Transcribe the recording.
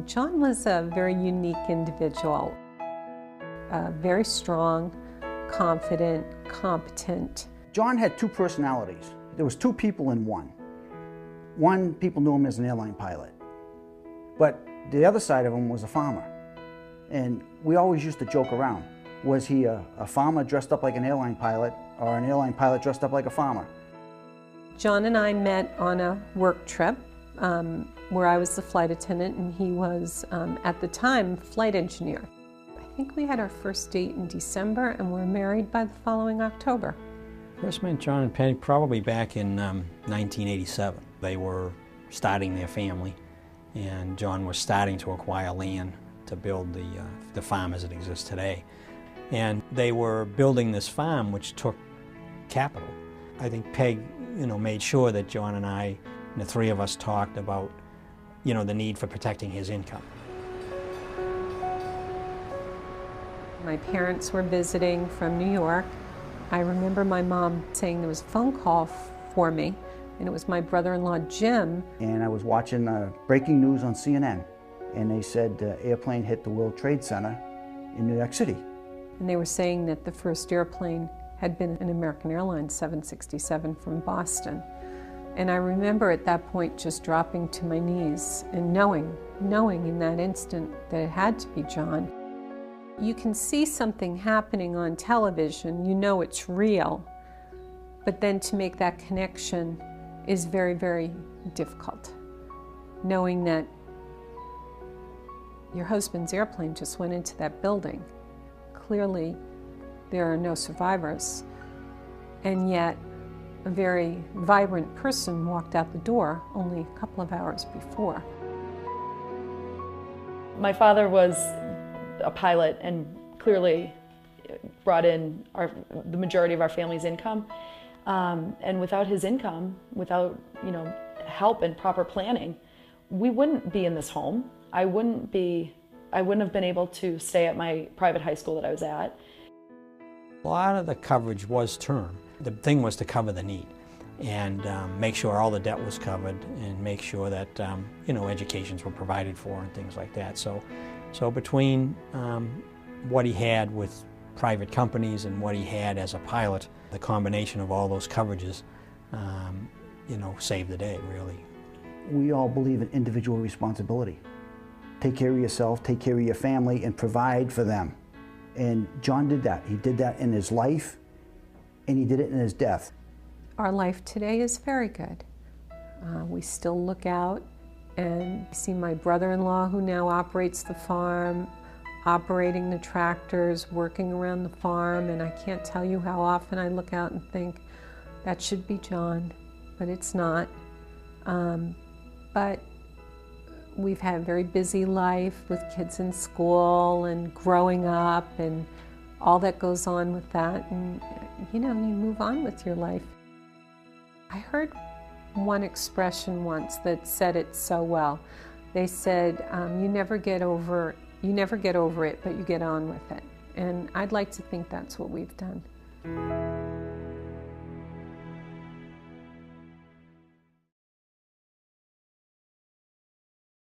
John was a very unique individual, very strong, confident, competent. John had two personalities. There was two people in one. One, people knew him as an airline pilot, but the other side of him was a farmer. And we always used to joke around. Was he a farmer dressed up like an airline pilot, or an airline pilot dressed up like a farmer? John and I met on a work trip where I was the flight attendant and he was, at the time, flight engineer. I think we had our first date in December and were married by the following October. First met John and Penny probably back in 1987. They were starting their family, and John was starting to acquire land to build the farm as it exists today. And they were building this farm, which took capital. I think Peg, made sure that John and I, and the three of us, talked about, the need for protecting his income. My parents were visiting from New York. I remember my mom saying there was a phone call for me, and it was my brother-in-law, Jim. And I was watching breaking news on CNN, and they said airplane hit the World Trade Center in New York City. And they were saying that the first airplane had been an American Airlines 767 from Boston. And I remember at that point just dropping to my knees and knowing in that instant that it had to be John. You can see something happening on television, you know it's real, but then to make that connection is very, very difficult. Knowing that your husband's airplane just went into that building. Clearly, there are no survivors, and yet a very vibrant person walked out the door only a couple of hours before. My father was a pilot and clearly brought in the majority of our family's income. And without his income, without help and proper planning, we wouldn't be in this home. I wouldn't have been able to stay at my private high school that I was at. A lot of the coverage was term. The thing was to cover the need and make sure all the debt was covered and make sure that educations were provided for and things like that. So between what he had with private companies and what he had as a pilot, the combination of all those coverages, saved the day, really. We all believe in individual responsibility. Take care of yourself, take care of your family, and provide for them. And John did that. He did that in his life, and he did it in his death. Our life today is very good. We still look out and see my brother-in-law, who now operates the farm, operating the tractors, working around the farm, and I can't tell you how often I look out and think, that should be John, but it's not. But we've had a very busy life with kids in school and growing up and all that goes on with that, and you move on with your life. I heard one expression once that said it so well. They said, you never get over it, but you get on with it. And I'd like to think that's what we've done.